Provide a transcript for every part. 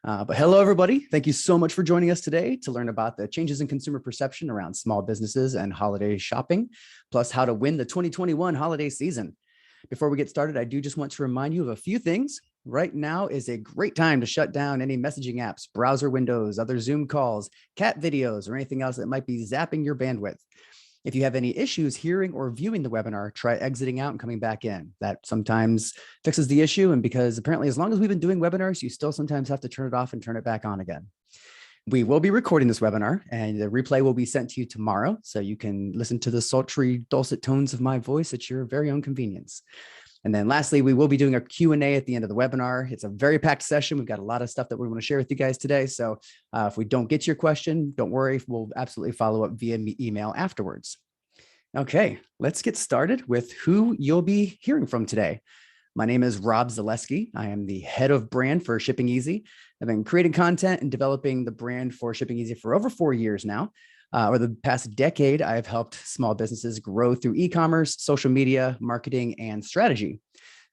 But hello, everybody. Thank you so much for joining us today to learn about the changes in consumer perception around small businesses and holiday shopping, plus how to win the 2021 holiday season. Before we get started, I do just want to remind you of a few things. Right now is a great time to shut down any messaging apps, browser windows, other Zoom calls, cat videos, or anything else that might be zapping your bandwidth. If you have any issues hearing or viewing the webinar, try exiting out and coming back in. That sometimes fixes the issue. And because apparently, as long as we've been doing webinars, you still sometimes have to turn it off and turn it back on again. We will be recording this webinar and the replay will be sent to you tomorrow. So you can listen to the sultry, dulcet tones of my voice at your very own convenience. And then lastly, we will be doing a Q&A at the end of the webinar. It's a very packed session. We've got a lot of stuff that we want to share with you guys today. So if we don't get to your question, don't worry, we'll absolutely follow up via email afterwards. Okay, let's get started with who you'll be hearing from today. My name is Rob Zaleski. I am the head of brand for ShippingEasy. I've been creating content and developing the brand for ShippingEasy for over 4 years now. Over the past decade, I've helped small businesses grow through e-commerce, social media, marketing, and strategy.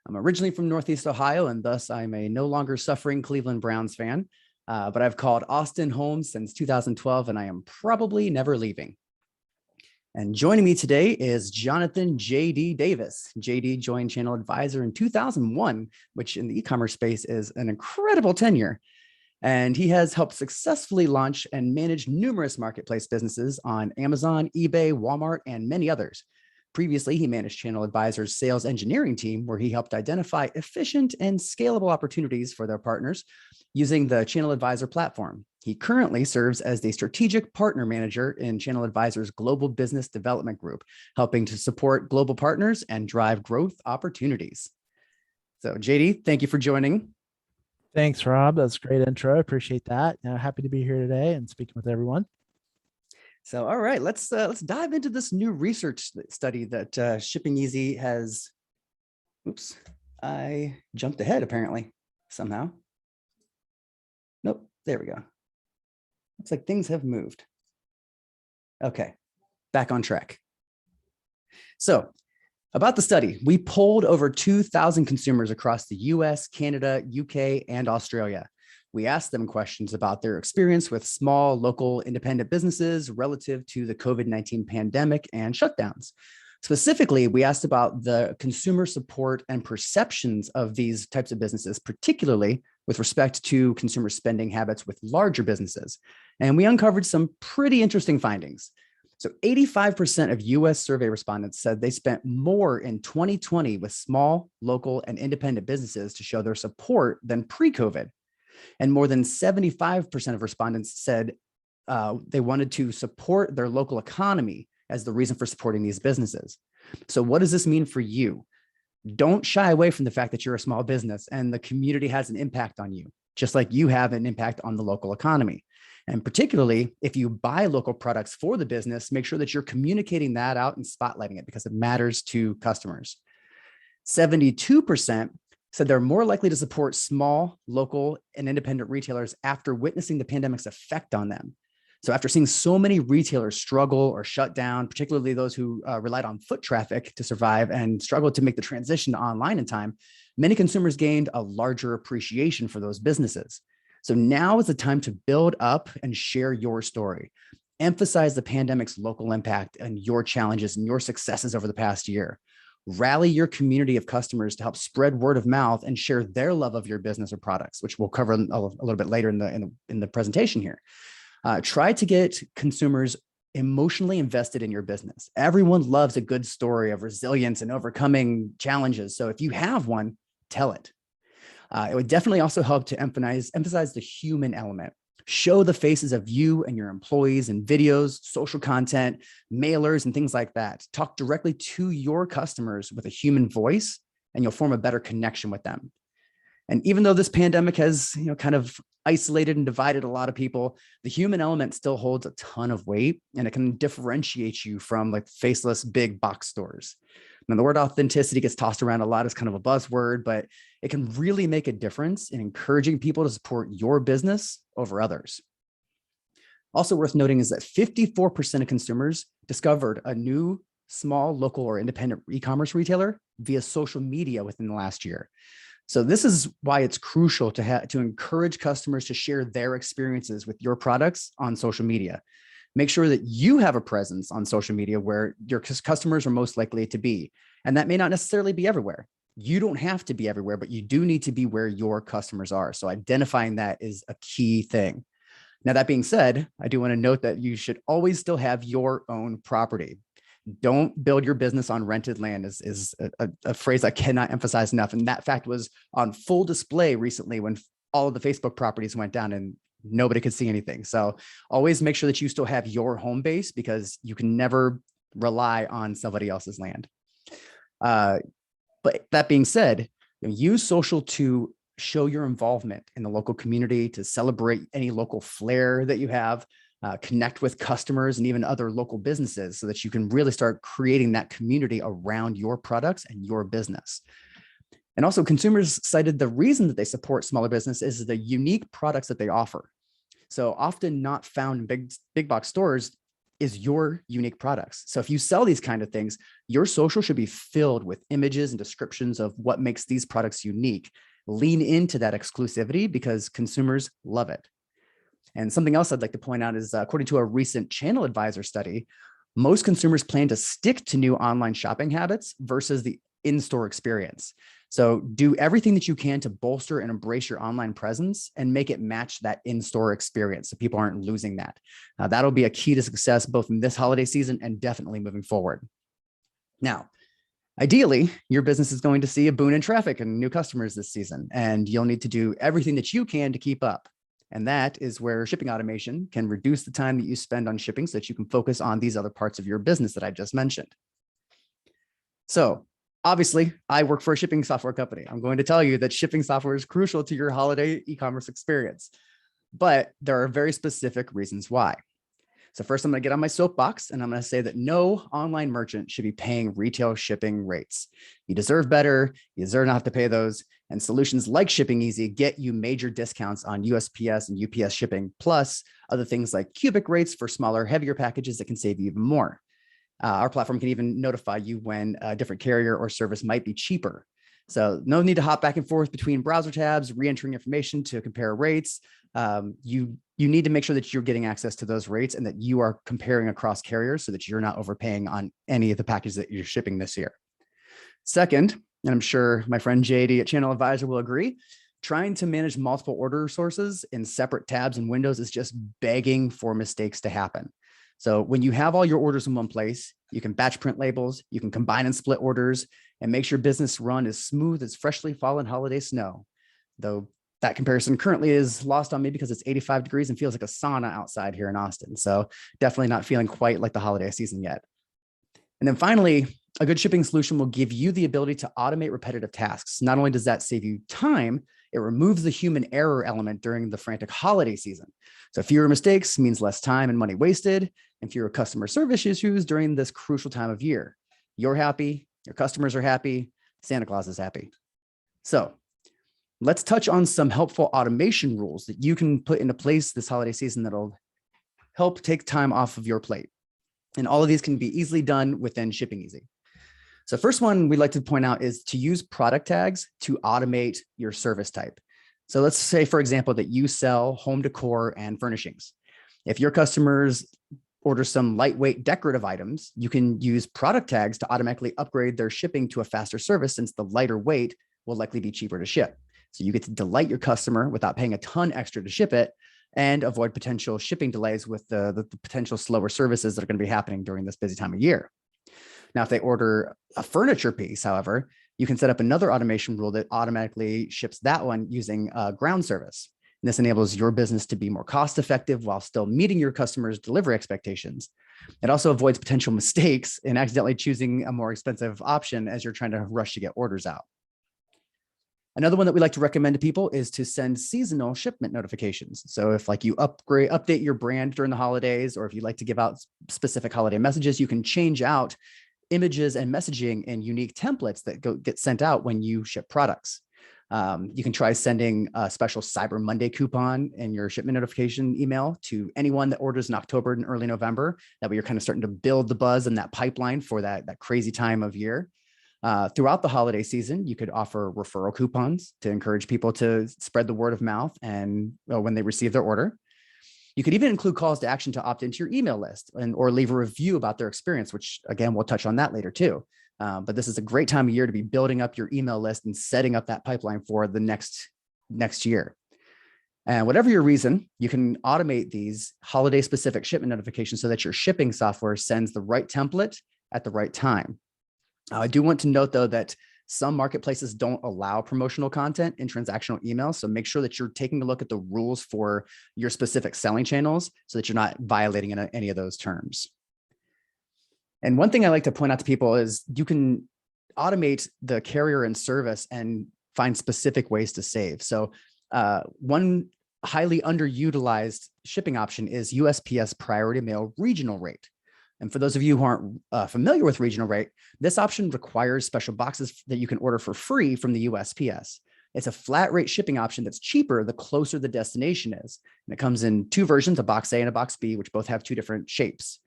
I'm originally from Northeast Ohio, and thus I'm a no longer suffering Cleveland Browns fan, but I've called Austin home since 2012, and I am probably never leaving. And joining me today is Jonathan J.D. Davis. J.D. joined ChannelAdvisor in 2001, which in the e-commerce space is an incredible tenure. And he has helped successfully launch and manage numerous marketplace businesses on Amazon, eBay, Walmart, and many others. Previously, he managed ChannelAdvisor's sales engineering team, where he helped identify efficient and scalable opportunities for their partners using the ChannelAdvisor platform. He currently serves as the strategic partner manager in ChannelAdvisor's Global Business Development Group, helping to support global partners and drive growth opportunities. So JD, thank you for joining. Thanks, Rob. That's a great intro. I appreciate that. Happy to be here today and speaking with everyone. So, all right, let's dive into this new research study that ShippingEasy has. Oops, I jumped ahead apparently somehow. Nope, there we go. Looks like things have moved. Okay, back on track. So about the study, we polled over 2,000 consumers across the US, Canada, UK, and Australia. We asked them questions about their experience with small, local, independent businesses relative to the COVID-19 pandemic and shutdowns. Specifically, we asked about the consumer support and perceptions of these types of businesses, particularly with respect to consumer spending habits with larger businesses. And we uncovered some pretty interesting findings. So 85% of US survey respondents said they spent more in 2020 with small, local, and independent businesses to show their support than pre-COVID. And more than 75% of respondents said they wanted to support their local economy as the reason for supporting these businesses. So what does this mean for you? Don't shy away from the fact that you're a small business and the community has an impact on you, just like you have an impact on the local economy. And particularly if you buy local products for the business, make sure that you're communicating that out and spotlighting it because it matters to customers. 72% said they're more likely to support small, local, and independent retailers after witnessing the pandemic's effect on them. So after seeing so many retailers struggle or shut down, particularly those who relied on foot traffic to survive and struggled to make the transition to online in time, many consumers gained a larger appreciation for those businesses. So now is the time to build up and share your story. Emphasize the pandemic's local impact and your challenges and your successes over the past year. Rally your community of customers to help spread word of mouth and share their love of your business or products, which we'll cover a little bit later in the presentation here. Try to get consumers emotionally invested in your business. Everyone loves a good story of resilience and overcoming challenges. So if you have one, tell it. It would definitely also help to emphasize the human element. Show the faces of you and your employees in videos, social content, mailers, and things like that. Talk directly to your customers with a human voice, and you'll form a better connection with them. And even though this pandemic has, kind of isolated and divided a lot of people, the human element still holds a ton of weight, and it can differentiate you from like faceless big box stores. Now, the word authenticity gets tossed around a lot as kind of a buzzword, but it can really make a difference in encouraging people to support your business over others. Also worth noting is that 54% of consumers discovered a new small, local, or independent e-commerce retailer via social media within the last year. So this is why it's crucial to encourage customers to share their experiences with your products on social media. Make sure that you have a presence on social media where your customers are most likely to be. And that may not necessarily be everywhere. You don't have to be everywhere, but you do need to be where your customers are. So identifying that is a key thing. Now, that being said, I do want to note that you should always still have your own property. Don't build your business on rented land is a phrase I cannot emphasize enough. And that fact was on full display recently when all of the Facebook properties went down and nobody could see anything. So always make sure that you still have your home base, because you can never rely on somebody else's land. But that being said, use social to show your involvement in the local community, to celebrate any local flair that you have. Connect with customers and even other local businesses so that you can really start creating that community around your products and your business. And also, consumers cited the reason that they support smaller business is the unique products that they offer. So often not found in big box stores is your unique products. So if you sell these kind of things, your social should be filled with images and descriptions of what makes these products unique. Lean into that exclusivity because consumers love it. And something else I'd like to point out is, according to a recent ChannelAdvisor study, most consumers plan to stick to new online shopping habits versus the in-store experience. So do everything that you can to bolster and embrace your online presence and make it match that in-store experience so people aren't losing that. That'll be a key to success both in this holiday season and definitely moving forward. Now, ideally, your business is going to see a boon in traffic and new customers this season, and you'll need to do everything that you can to keep up. And that is where shipping automation can reduce the time that you spend on shipping so that you can focus on these other parts of your business that I just mentioned. So obviously, I work for a shipping software company. I'm going to tell you that shipping software is crucial to your holiday e-commerce experience, but there are very specific reasons why. So first, I'm going to get on my soapbox and I'm going to say that no online merchant should be paying retail shipping rates. You deserve better. You deserve not to have to pay those. And solutions like ShippingEasy get you major discounts on USPS and UPS shipping, plus other things like cubic rates for smaller, heavier packages that can save you even more. Our platform can even notify you when a different carrier or service might be cheaper. So no need to hop back and forth between browser tabs, re-entering information to compare rates. You need to make sure that you're getting access to those rates and that you are comparing across carriers so that you're not overpaying on any of the packages that you're shipping this year. Second, and I'm sure my friend JD at ChannelAdvisor will agree, trying to manage multiple order sources in separate tabs and windows is just begging for mistakes to happen. So when you have all your orders in one place, you can batch print labels, you can combine and split orders, and make your business run as smooth as freshly fallen holiday snow. Though that comparison currently is lost on me because it's 85 degrees and feels like a sauna outside here in Austin. So definitely not feeling quite like the holiday season yet. And then finally, a good shipping solution will give you the ability to automate repetitive tasks. Not only does that save you time, it removes the human error element during the frantic holiday season. So fewer mistakes means less time and money wasted, and fewer customer service issues during this crucial time of year. You're happy, your customers are happy, Santa Claus is happy. So let's touch on some helpful automation rules that you can put into place this holiday season that'll help take time off of your plate. And all of these can be easily done within ShippingEasy. So first one we'd like to point out is to use product tags to automate your service type. So let's say, for example, that you sell home decor and furnishings. If your customers order some lightweight decorative items, you can use product tags to automatically upgrade their shipping to a faster service, since the lighter weight will likely be cheaper to ship. So you get to delight your customer without paying a ton extra to ship it and avoid potential shipping delays with the potential slower services that are going to be happening during this busy time of year. Now, if they order a furniture piece, however, you can set up another automation rule that automatically ships that one using ground service. And this enables your business to be more cost effective while still meeting your customers' delivery expectations. It also avoids potential mistakes in accidentally choosing a more expensive option as you're trying to rush to get orders out. Another one that we like to recommend to people is to send seasonal shipment notifications. So if like you update your brand during the holidays, or if you like to give out specific holiday messages, you can change out images and messaging in unique templates that get sent out when you ship products. You can try sending a special Cyber Monday coupon in your shipment notification email to anyone that orders in October and early November. That way you're kind of starting to build the buzz and that pipeline for that crazy time of year. Throughout the holiday season, you could offer referral coupons to encourage people to spread the word of mouth and when they receive their order. You could even include calls to action to opt into your email list or leave a review about their experience, which again, we'll touch on that later too. But this is a great time of year to be building up your email list and setting up that pipeline for the next year. And whatever your reason, you can automate these holiday specific shipment notifications so that your shipping software sends the right template at the right time. I do want to note though that some marketplaces don't allow promotional content in transactional emails. So make sure that you're taking a look at the rules for your specific selling channels so that you're not violating any of those terms. And one thing I like to point out to people is you can automate the carrier and service and find specific ways to save. So one highly underutilized shipping option is USPS Priority Mail Regional Rate. And for those of you who aren't familiar with regional rate, this option requires special boxes that you can order for free from the USPS. It's a flat rate shipping option that's cheaper the closer the destination is. And it comes in two versions, a box A and a box B, which both have two different shapes.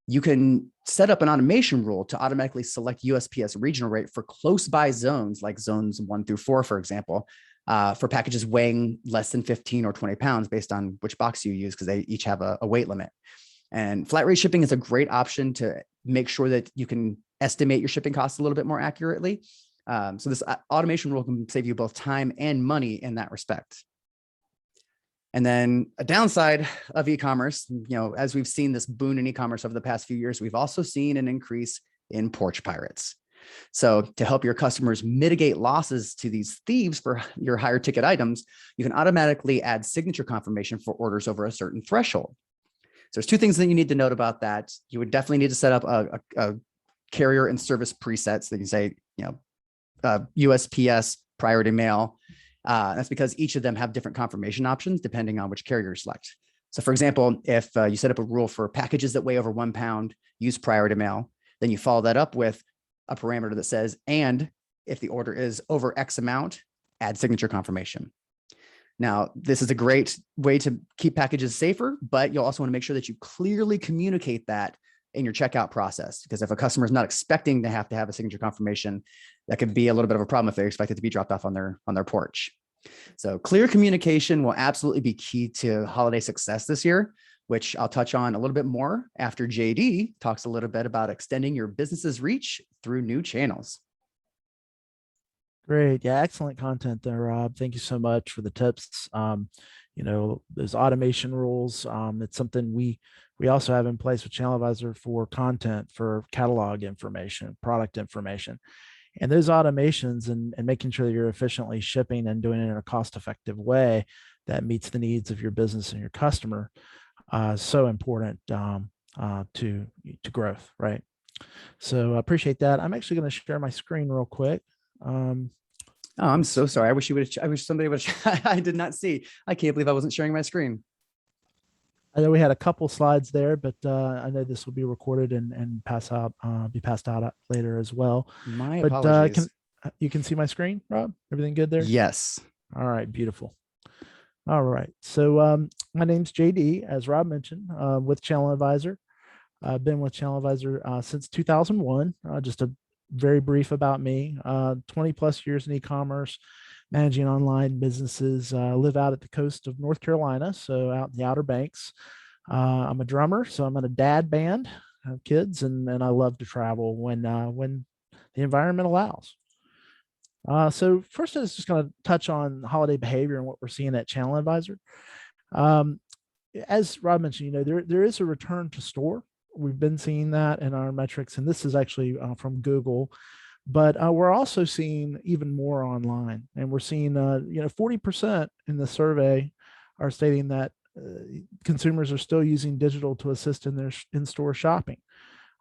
You can set up an automation rule to automatically select USPS regional rate for close by zones, like zones 1 through 4, for example, for packages weighing less than 15 or 20 pounds based on which box you use, because they each have a weight limit. And flat rate shipping is a great option to make sure that you can estimate your shipping costs a little bit more accurately. So this automation rule can save you both time and money in that respect. And then a downside of e-commerce, as we've seen this boon in e-commerce over the past few years, we've also seen an increase in porch pirates. So to help your customers mitigate losses to these thieves for your higher ticket items, you can automatically add signature confirmation for orders over a certain threshold. So there's two things that you need to note about that. You would definitely need to set up a carrier and service preset. So you can say, USPS priority mail. That's because each of them have different confirmation options depending on which carrier you select. So for example, if you set up a rule for packages that weigh over 1 pound, use priority mail, then you follow that up with a parameter that says, and if the order is over X amount, add signature confirmation. Now, this is a great way to keep packages safer, but you'll also want to make sure that you clearly communicate that in your checkout process, because if a customer is not expecting to have a signature confirmation, that could be a little bit of a problem if they expect it to be dropped off on their porch. So clear communication will absolutely be key to holiday success this year, which I'll touch on a little bit more after JD talks a little bit about extending your business's reach through new channels. Great. Yeah, excellent content there, Rob. Thank you so much for the tips. Those automation rules, it's something we also have in place with ChannelAdvisor for content, for catalog information, product information. And those automations and making sure that you're efficiently shipping and doing it in a cost-effective way that meets the needs of your business and your customer, so important to growth, right? So I appreciate that. I'm actually going to share my screen real quick. Oh, I'm so sorry. I wish somebody would have, I did not see. I can't believe I wasn't sharing my screen. I know we had a couple slides there, but I know this will be recorded and be passed out later as well. My apologies. You can see my screen, Rob? Everything good there? Yes. All right. Beautiful. All right. So my name's JD, as Rob mentioned, with ChannelAdvisor. I've been with ChannelAdvisor since 2001. Just a very brief about me, 20 plus years in e-commerce, managing online businesses, live out at the coast of North Carolina, so out in the Outer Banks. I'm a drummer, so I'm in a dad band, I have kids, and I love to travel when the environment allows. So first, I was just going to touch on holiday behavior and what we're seeing at ChannelAdvisor. As Rob mentioned, there is a return to store. We've been seeing that in our metrics, and this is actually from Google, but we're also seeing even more online, and we're seeing 40% in the survey are stating that consumers are still using digital to assist in their in-store shopping,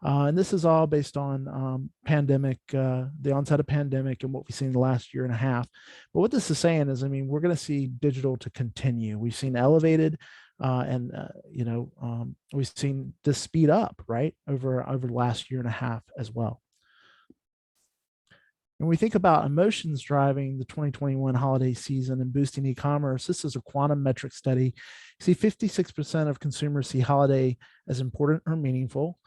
and this is all based on the onset of pandemic and what we've seen the last year and a half. But what this is saying is, we're going to see digital to continue. We've seen elevated. We've seen this speed up right over the last year and a half as well. When we think about emotions driving the 2021 holiday season and boosting e-commerce, this is a quantum metric study. You see 56% of consumers see holiday as important or meaningful.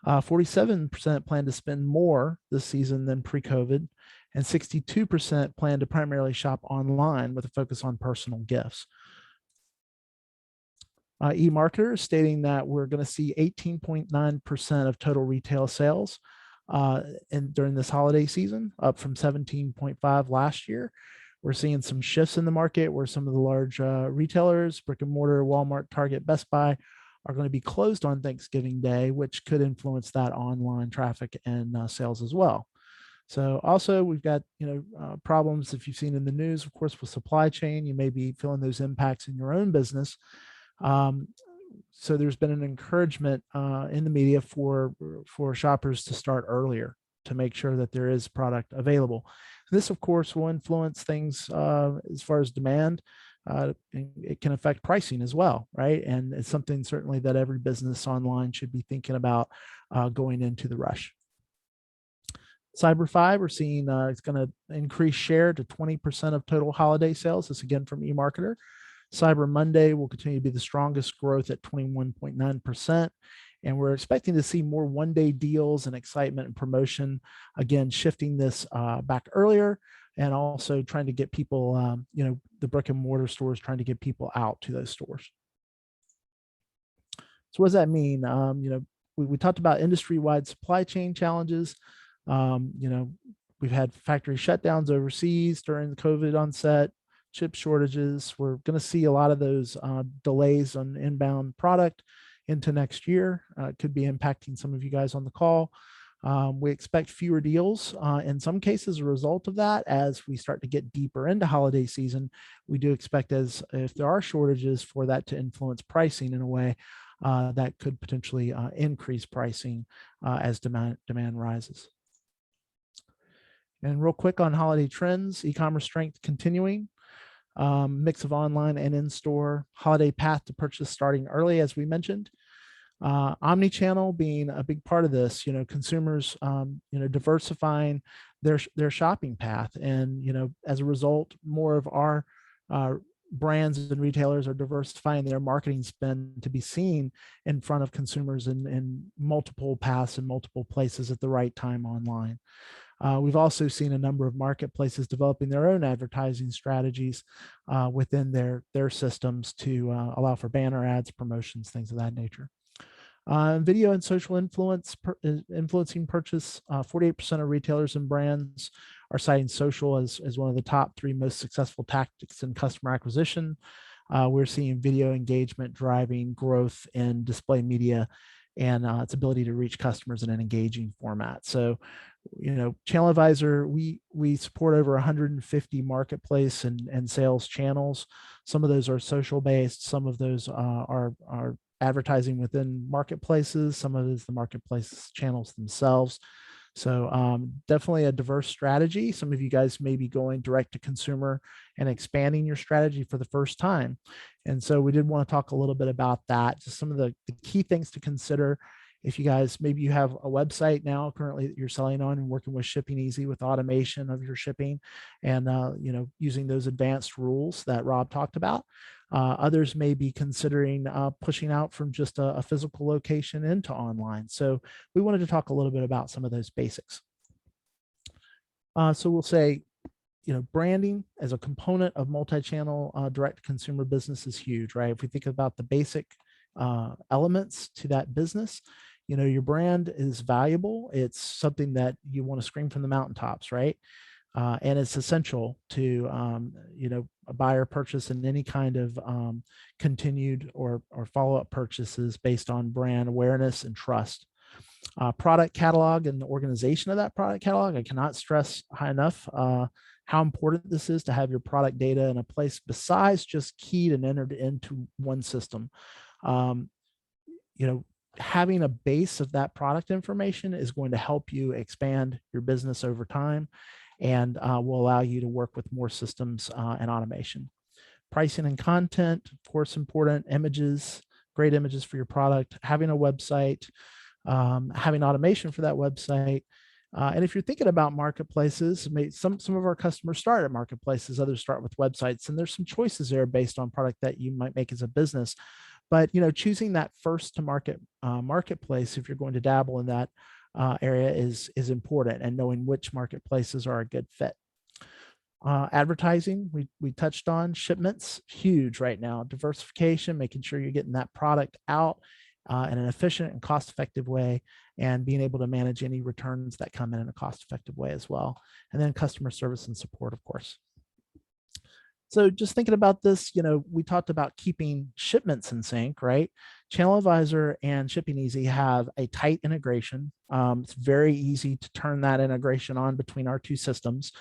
47% plan to spend more this season than pre-COVID, and 62% plan to primarily shop online with a focus on personal gifts. eMarketer is stating that we're going to see 18.9% of total retail sales during this holiday season, up from 17.5 last year. We're seeing some shifts in the market where some of the large retailers, brick and mortar, Walmart, Target, Best Buy, are going to be closed on Thanksgiving Day, which could influence that online traffic and sales as well. So also we've got, problems, if you've seen in the news, of course, with supply chain. You may be feeling those impacts in your own business. So there's been an encouragement in the media for shoppers to start earlier to make sure that there is product available. This, of course, will influence things as far as demand. It can affect pricing as well, right? And it's something certainly that every business online should be thinking about going into the rush. Cyber 5, we're seeing it's going to increase share to 20% of total holiday sales. This again from eMarketer. Cyber Monday will continue to be the strongest growth at 21.9%. And we're expecting to see more one-day deals and excitement and promotion, again, shifting this back earlier, and also trying to get people, the brick and mortar stores trying to get people out to those stores. So what does that mean? We talked about industry-wide supply chain challenges. We've had factory shutdowns overseas during the COVID onset, chip shortages. We're going to see a lot of those delays on inbound product into next year. It could be impacting some of you guys on the call. We expect fewer deals in some cases as a result of that. As we start to get deeper into holiday season, we do expect, as if there are shortages, for that to influence pricing in a way that could potentially increase pricing as demand rises. And real quick on holiday trends, e-commerce strength continuing. Mix of online and in-store, holiday path to purchase starting early, as we mentioned. Omni-channel being a big part of this, consumers, diversifying their shopping path. And, as a result, more of our brands and retailers are diversifying their marketing spend to be seen in front of consumers in multiple paths and multiple places at the right time online. We've also seen a number of marketplaces developing their own advertising strategies within their systems to allow for banner ads, promotions, things of that nature. Video and social influencing purchase. 48% of retailers and brands are citing social as one of the top 3 most successful tactics in customer acquisition. We're seeing video engagement driving growth in display media and its ability to reach customers in an engaging format. So, ChannelAdvisor, we support over 150 marketplace and sales channels. Some of those are social based. Some of those are advertising within marketplaces. Some of it is the marketplace channels themselves. So definitely a diverse strategy. Some of you guys may be going direct to consumer and expanding your strategy for the first time. And so we did want to talk a little bit about that, just some of the key things to consider. If you guys, maybe you have a website now currently that you're selling on and working with ShippingEasy with automation of your shipping and, using those advanced rules that Rob talked about. Others may be considering pushing out from just a physical location into online. So we wanted to talk a little bit about some of those basics. So we'll say, branding as a component of multi-channel direct consumer business is huge, right? If we think about the basic elements to that business, your brand is valuable. It's something that you want to scream from the mountaintops, right? And it's essential to, a buyer purchase and any kind of continued or follow-up purchases based on brand awareness and trust. Product catalog and the organization of that product catalog. I cannot stress high enough how important this is to have your product data in a place besides just keyed and entered into one system. Having a base of that product information is going to help you expand your business over time and will allow you to work with more systems and automation. Pricing and content, of course, important. Images, great images for your product, having a website, having automation for that website. And if you're thinking about marketplaces, some of our customers start at marketplaces, others start with websites, and there's some choices there based on product that you might make as a business. But choosing that first to market marketplace, if you're going to dabble in that area, is important, and knowing which marketplaces are a good fit. Advertising, we touched on. Shipments, huge right now. Diversification, making sure you're getting that product out in an efficient and cost-effective way, and being able to manage any returns that come in a cost-effective way as well. And then customer service and support, of course. So just thinking about this, we talked about keeping shipments in sync, right? ChannelAdvisor and ShippingEasy have a tight integration. It's very easy to turn that integration on between our two systems.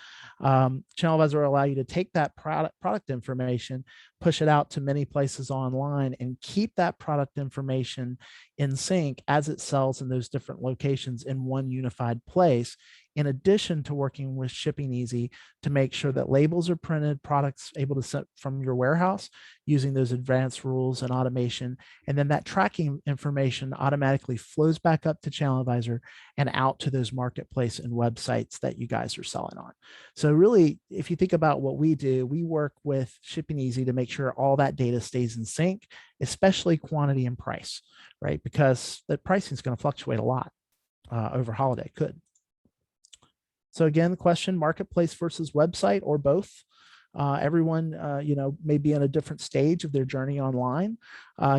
ChannelAdvisor will allow you to take that product information, push it out to many places online, and keep that product information in sync as it sells in those different locations in one unified place, in addition to working with ShippingEasy to make sure that labels are printed, products able to send from your warehouse using those advanced rules and automation. And then that tracking information automatically flows back up to ChannelAdvisor and out to those marketplace and websites that you guys are selling on. So really, if you think about what we do, we work with ShippingEasy to make sure all that data stays in sync, especially quantity and price, right? Because the pricing is going to fluctuate a lot over holiday, could. So again, the question, marketplace versus website, or both. Everyone, may be in a different stage of their journey online.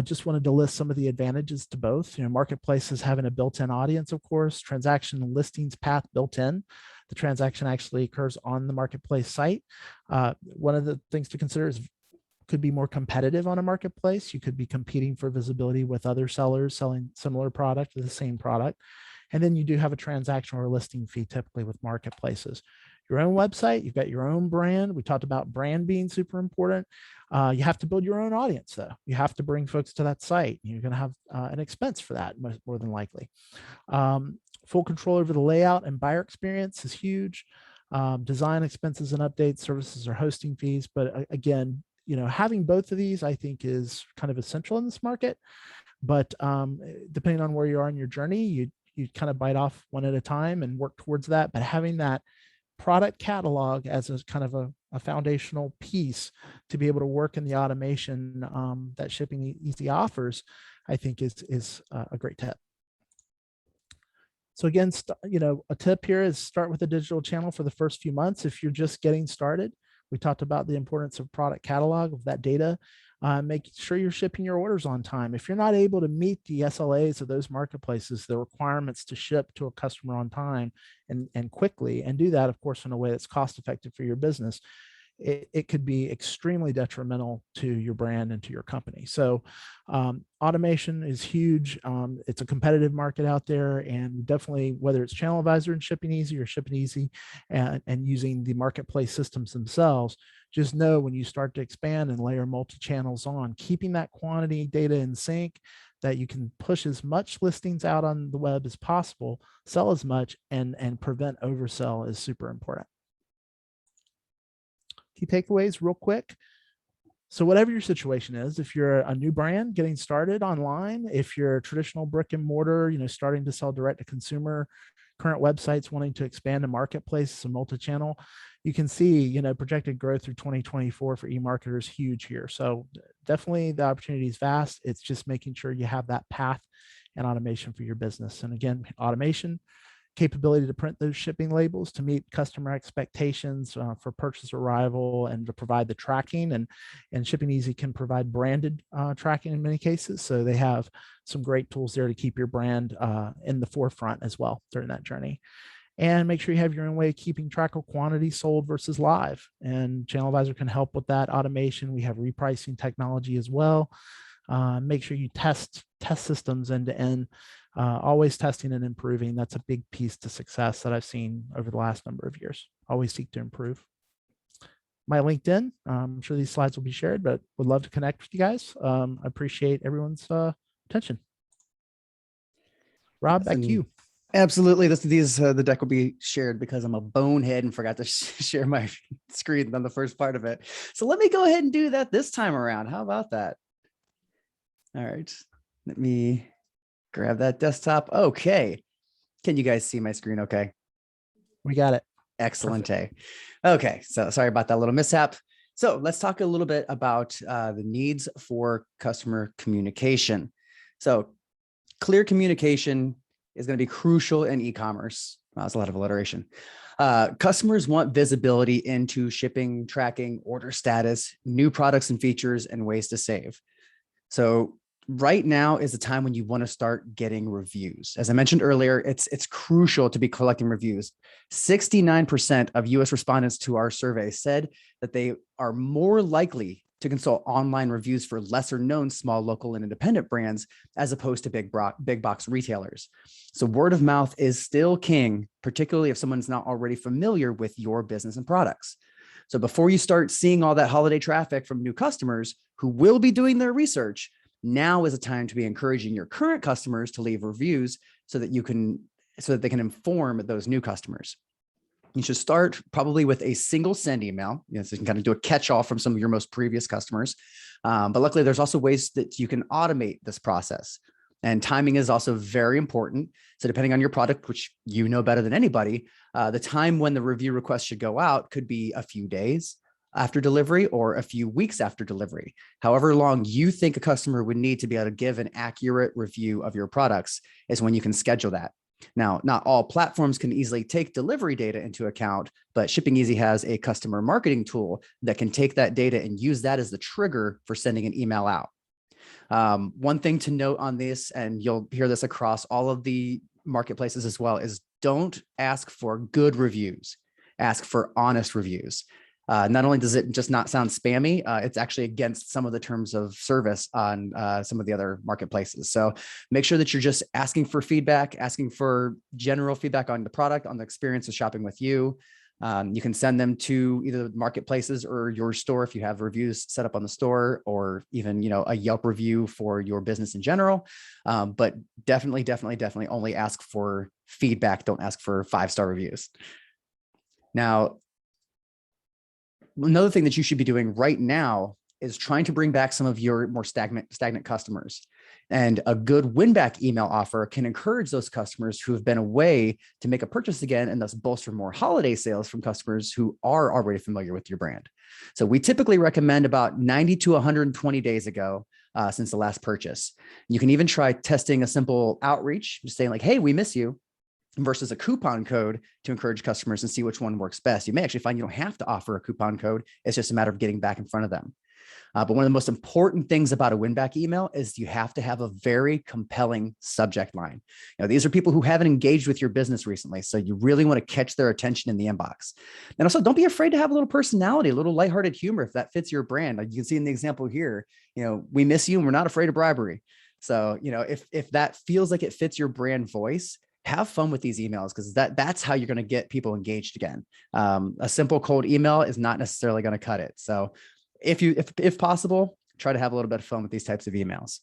Just wanted to list some of the advantages to both. Marketplaces having a built-in audience, of course, transaction and listings path built in. The transaction actually occurs on the marketplace site. One of the things to consider is could be more competitive on a marketplace. You could be competing for visibility with other sellers selling similar product or the same product. And then you do have a transaction or a listing fee typically with marketplaces. Your own website, you've got your own brand. We talked about brand being super important. You have to build your own audience, though. You have to bring folks to that site. You're going to have an expense for that, more than likely. Full control over the layout and buyer experience is huge. Design expenses and updates, services or hosting fees. But again, having both of these, I think, is kind of essential in this market. But depending on where you are in your journey, you kind of bite off one at a time and work towards that. But having that product catalog as a kind of a foundational piece to be able to work in the automation that ShippingEasy offers, I think is a great tip. So again, a tip here is start with a digital channel for the first few months. If you're just getting started, we talked about the importance of product catalog, of that data. Make sure you're shipping your orders on time. If you're not able to meet the SLAs of those marketplaces, the requirements to ship to a customer on time and quickly, and do that, of course, in a way that's cost effective for your business, it could be extremely detrimental to your brand and to your company. So automation is huge. It's a competitive market out there, and definitely, whether it's ChannelAdvisor and ShippingEasy or ShippingEasy and using the marketplace systems themselves, just know when you start to expand and layer multi-channels on, keeping that quantity data in sync, that you can push as much listings out on the web as possible, sell as much, and prevent oversell is super important. Key takeaways real quick. So whatever your situation is, if you're a new brand getting started online, if you're a traditional brick and mortar, starting to sell direct to consumer, current websites wanting to expand a marketplace, some multi-channel, you can see, projected growth through 2024 for e-marketers huge here. So definitely the opportunity is vast. It's just making sure you have that path and automation for your business. And again, automation, capability to print those shipping labels to meet customer expectations for purchase arrival, and to provide the tracking, and ShippingEasy can provide branded tracking in many cases. So they have some great tools there to keep your brand in the forefront as well during that journey. And make sure you have your own way of keeping track of quantity sold versus live. And ChannelAdvisor can help with that automation. We have repricing technology as well. Make sure you test systems end to end. Always testing and improving. That's a big piece to success that I've seen over the last number of years. Always seek to improve. My LinkedIn, I'm sure these slides will be shared, but would love to connect with you guys. I appreciate everyone's attention. Rob, back to you. Absolutely. The deck will be shared because I'm a bonehead and forgot to share my screen on the first part of it. So let me go ahead and do that this time around. How about that? All right. Let me grab that desktop. Okay. Can you guys see my screen okay? We got it. Excellent. Okay. So sorry about that little mishap. So let's talk a little bit about the needs for customer communication. So clear communication is going to be crucial in e-commerce. Wow, that's a lot of alliteration. Customers want visibility into shipping, tracking, order status, new products and features, and ways to save. So right now is the time when you want to start getting reviews. As I mentioned earlier, it's crucial to be collecting reviews. 69% of US respondents to our survey said that they are more likely to consult online reviews for lesser known small local and independent brands as opposed to big box retailers. So word of mouth is still king, particularly if someone's not already familiar with your business and products. So before you start seeing all that holiday traffic from new customers who will be doing their research, now is a time to be encouraging your current customers to leave reviews so that they can inform those new customers. You should start probably with a single send email. So you can kind of do a catch-all from some of your most previous customers. But luckily, there's also ways that you can automate this process. And timing is also very important. So depending on your product, which you know better than anybody, the time when the review request should go out could be a few days after delivery or a few weeks after delivery. However long you think a customer would need to be able to give an accurate review of your products is when you can schedule that. Now, not all platforms can easily take delivery data into account, but ShippingEasy has a customer marketing tool that can take that data and use that as the trigger for sending an email out. One thing to note on this, and you'll hear this across all of the marketplaces as well, is don't ask for good reviews, ask for honest reviews. Not only does it just not sound spammy, it's actually against some of the terms of service on some of the other marketplaces. So make sure that you're just asking for feedback, asking for general feedback on the product, on the experience of shopping with you. You can send them to either marketplaces or your store if you have reviews set up on the store, or even a Yelp review for your business in general. But definitely only ask for feedback. Don't ask for 5-star reviews. Now, another thing that you should be doing right now is trying to bring back some of your more stagnant customers. And a good win-back email offer can encourage those customers who have been away to make a purchase again, and thus bolster more holiday sales from customers who are already familiar with your brand. So we typically recommend about 90 to 120 days ago since the last purchase. You can even try testing a simple outreach, just saying like, hey, we miss you, versus a coupon code to encourage customers and see which one works best. You may actually find you don't have to offer a coupon code. It's just a matter of getting back in front of them. But one of the most important things about a win-back email is you have to have a very compelling subject line. These are people who haven't engaged with your business recently, so you really want to catch their attention in the inbox. And also, don't be afraid to have a little personality, a little lighthearted humor if that fits your brand. Like you can see in the example here, we miss you and we're not afraid of bribery. So, if that feels like it fits your brand voice, have fun with these emails, because that's how you're going to get people engaged again. A simple cold email is not necessarily going to cut it. So if possible, try to have a little bit of fun with these types of emails.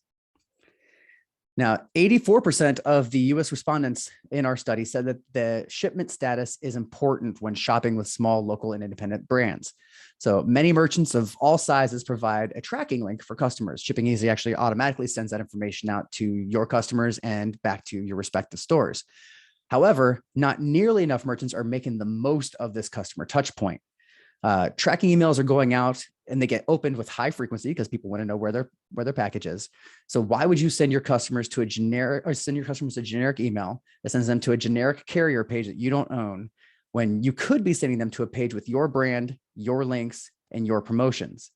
Now, 84% of the US respondents in our study said that the shipment status is important when shopping with small, local, and independent brands. So many merchants of all sizes provide a tracking link for customers. ShippingEasy actually automatically sends that information out to your customers and back to your respective stores. However, not nearly enough merchants are making the most of this customer touch point. Tracking emails are going out and they get opened with high frequency because people want to know where their package is. So why would you send your customers a generic email that sends them to a generic carrier page that you don't own, when you could be sending them to a page with your brand, your links, and your promotions?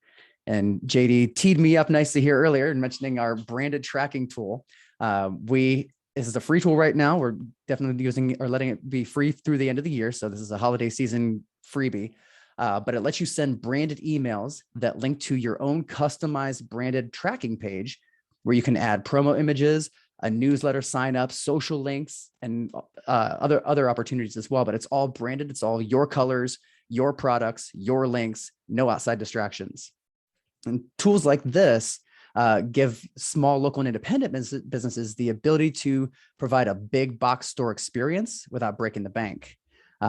And JD teed me up nicely here earlier in mentioning our branded tracking tool. This is a free tool right now. We're definitely letting it be free through the end of the year. So this is a holiday season freebie. But it lets you send branded emails that link to your own customized branded tracking page, where you can add promo images, a newsletter sign up, social links, and other opportunities as well. But it's all branded. It's all your colors, your products, your links, no outside distractions. And tools like this give small, local, and independent businesses the ability to provide a big box store experience without breaking the bank.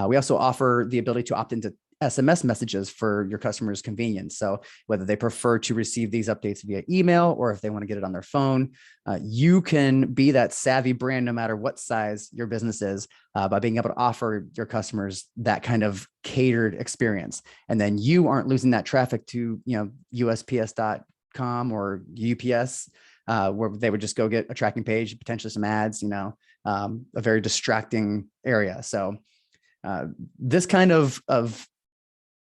We also offer the ability to opt into SMS messages for your customers' convenience. So whether they prefer to receive these updates via email or if they want to get it on their phone, you can be that savvy brand no matter what size your business is, by being able to offer your customers that kind of catered experience. And then you aren't losing that traffic to, USPS.com or UPS, where they would just go get a tracking page, potentially some ads, a very distracting area. So this kind of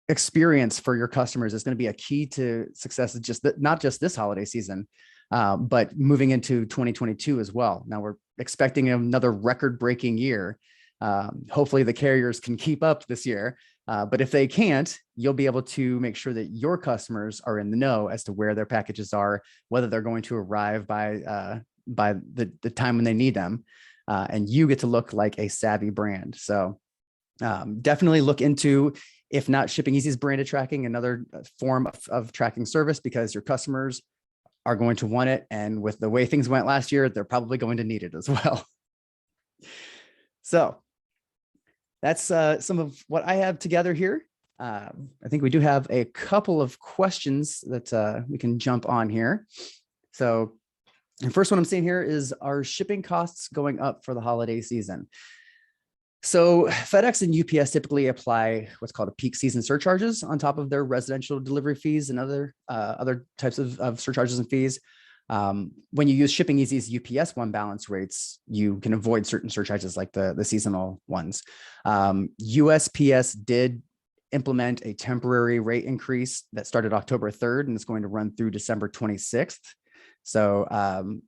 experience for your customers is going to be a key to success, not just this holiday season, but moving into 2022 as well. Now we're expecting another record-breaking year. Hopefully the carriers can keep up this year, but if they can't, you'll be able to make sure that your customers are in the know as to where their packages are, whether they're going to arrive by the time when they need them, and you get to look like a savvy brand. So definitely look into, if not ShippingEasy's branded tracking, another form of tracking service, because your customers are going to want it. And with the way things went last year, they're probably going to need it as well. So that's some of what I have together here. I think we do have a couple of questions that we can jump on here. So the first one I'm seeing here is, are shipping costs going up for the holiday season? So FedEx and UPS typically apply what's called a peak season surcharges on top of their residential delivery fees and other types of surcharges and fees. When you use ShippingEasy's UPS one balance rates, you can avoid certain surcharges like the seasonal ones. USPS did implement a temporary rate increase that started October 3rd and it's going to run through December 26th. So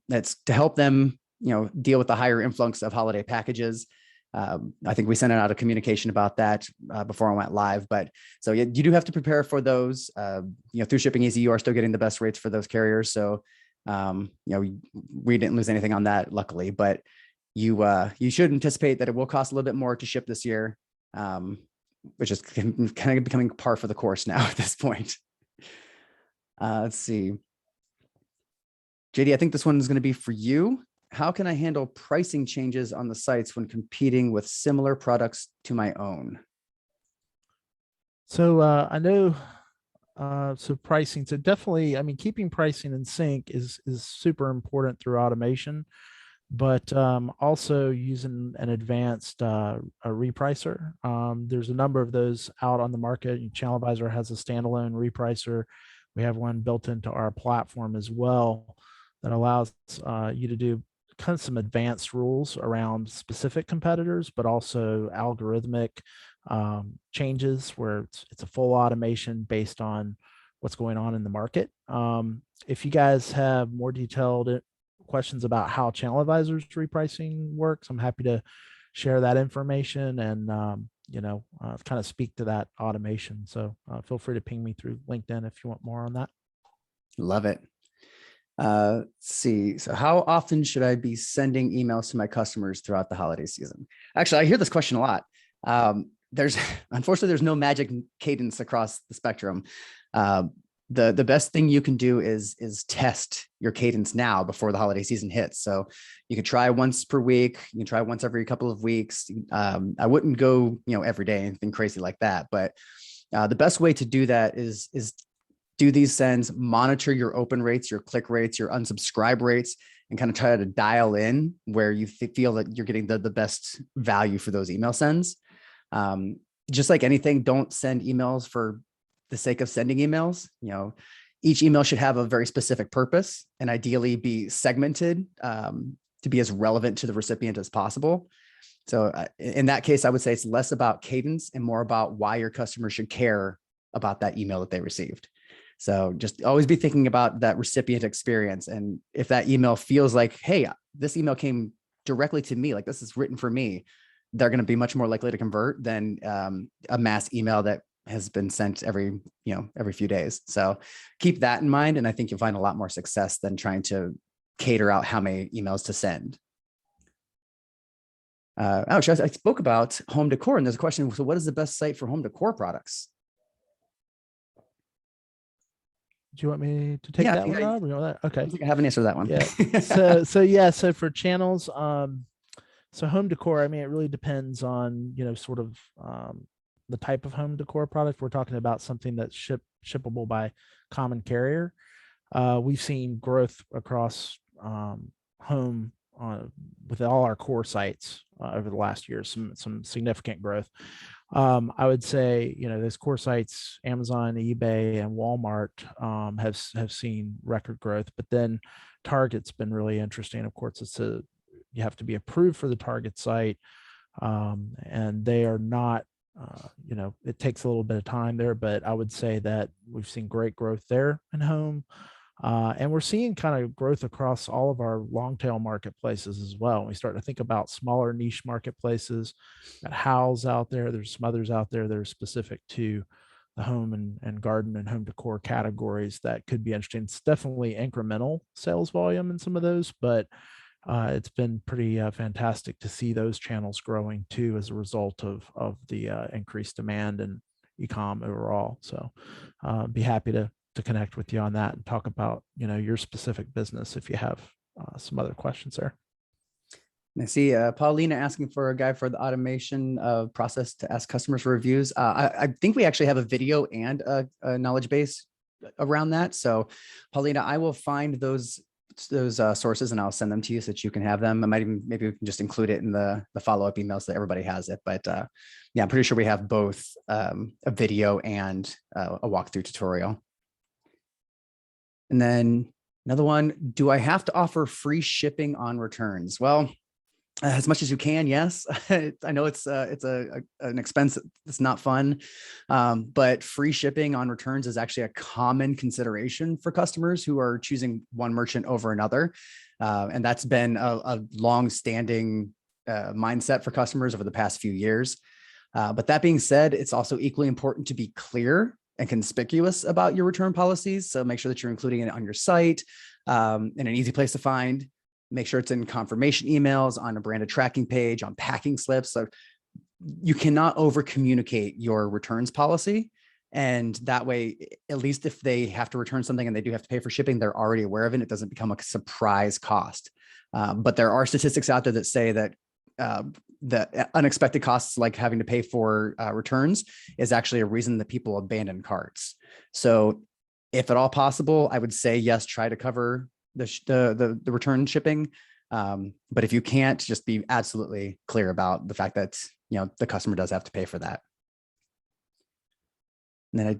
that's to help them, deal with the higher influx of holiday packages. I think we sent out a communication about that before I went live, but so you do have to prepare for those. Through ShippingEasy, you are still getting the best rates for those carriers. So, we didn't lose anything on that, luckily, but you should anticipate that it will cost a little bit more to ship this year, which is kind of becoming par for the course now at this point. Let's see. JD, I think this one is going to be for you. How can I handle pricing changes on the sites when competing with similar products to my own? So I know, so pricing, so definitely, keeping pricing in sync is super important through automation, but also using an advanced a repricer. There's a number of those out on the market. ChannelAdvisor has a standalone repricer. We have one built into our platform as well that allows you to do kind of some advanced rules around specific competitors, but also algorithmic changes where it's a full automation based on what's going on in the market. If you guys have more detailed questions about how ChannelAdvisor's repricing works, I'm happy to share that information and kind of speak to that automation. So feel free to ping me through LinkedIn if you want more on that. Love it. Let's see. So how often should I be sending emails to my customers throughout the holiday season? Actually, I hear this question a lot. Unfortunately, there's no magic cadence across the spectrum. The best thing you can do is test your cadence now before the holiday season hits. So you can try once per week. You can try once every couple of weeks. I wouldn't go, every day, anything crazy like that. But the best way to do that is do these sends, monitor your open rates, your click rates, your unsubscribe rates, and kind of try to dial in where you feel that you're getting the best value for those email sends. Just like anything, don't send emails for the sake of sending emails. Each email should have a very specific purpose and ideally be segmented to be as relevant to the recipient as possible. So in that case, I would say it's less about cadence and more about why your customer should care about that email that they received. So just always be thinking about that recipient experience. And if that email feels like, hey, this email came directly to me, like this is written for me, they're going to be much more likely to convert than a mass email that has been sent every few days. So keep that in mind. And I think you'll find a lot more success than trying to cater out how many emails to send. Actually, I spoke about home decor, and there's a question. So what is the best site for home decor products? Do you want me to take that one, Rob? Okay. I think I have an answer to that one. Yeah. So for channels, so home decor, it really depends on, sort of the type of home decor product. We're talking about something that's shippable by common carrier. We've seen growth across home with all our core sites over the last year, some significant growth. I would say, those core sites, Amazon, eBay, and Walmart have seen record growth, but then Target's been really interesting. Of course, you have to be approved for the Target site, and they are not, it takes a little bit of time there, but I would say that we've seen great growth there in home. And we're seeing kind of growth across all of our long tail marketplaces as well. We start to think about smaller niche marketplaces, got Howls out there. There's some others out there that are specific to the home and garden and home decor categories that could be interesting. It's definitely incremental sales volume in some of those, but it's been pretty fantastic to see those channels growing too as a result of the increased demand and e-com overall. So be happy to connect with you on that and talk about your specific business if you have some other questions there. I see Paulina asking for a guide for the automation process to ask customers for reviews. I think we actually have a video and a knowledge base around that. So Paulina, I will find those sources and I'll send them to you so that you can have them. Maybe we can just include it in the follow-up email so that everybody has it. But yeah, I'm pretty sure we have both a video and a walkthrough tutorial. And then another one, do I have to offer free shipping on returns? Well, as much as you can, yes. I know it's an expense. It's not fun, but free shipping on returns is actually a common consideration for customers who are choosing one merchant over another. And that's been a long-standing mindset for customers over the past few years. But that being said, it's also equally important to be clear and conspicuous about your return policies. So make sure that you're including it on your site in an easy place to find. Make sure it's in confirmation emails, on a branded tracking page, on packing slips. So you cannot over communicate your returns policy. And that way, at least if they have to return something and they do have to pay for shipping, they're already aware of it. It doesn't become a surprise cost. But there are statistics out there that say that the unexpected costs, like having to pay for returns, is actually a reason that people abandon carts. So if at all possible, I would say, yes, try to cover the return shipping. But if you can't, just be absolutely clear about the fact that, the customer does have to pay for that. And then I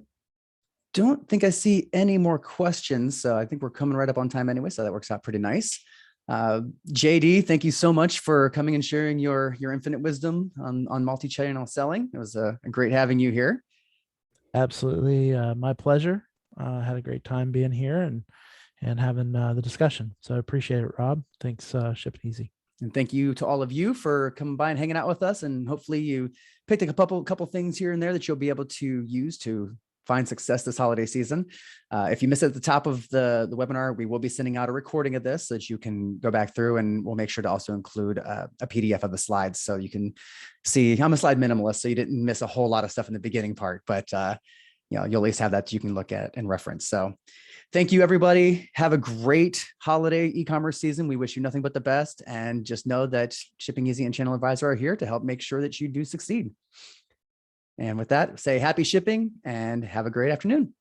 don't think I see any more questions. So I think we're coming right up on time anyway. So that works out pretty nice. JD, thank you so much for coming and sharing your infinite wisdom on multi-channel selling. It was great having you here. Absolutely. My pleasure. Had a great time being here and having the discussion. So I appreciate it, Rob. Thanks, ShippingEasy. And thank you to all of you for coming by and hanging out with us. And hopefully you picked a couple things here and there that you'll be able to use to find success this holiday season. If you missed it at the top of the webinar, we will be sending out a recording of this so that you can go back through, and we'll make sure to also include a PDF of the slides so you can see. I'm a slide minimalist, so you didn't miss a whole lot of stuff in the beginning part, but you'll at least have that you can look at and reference. So thank you, everybody. Have a great holiday e-commerce season. We wish you nothing but the best, and just know that ShippingEasy and ChannelAdvisor are here to help make sure that you do succeed. And with that, say happy shipping and have a great afternoon.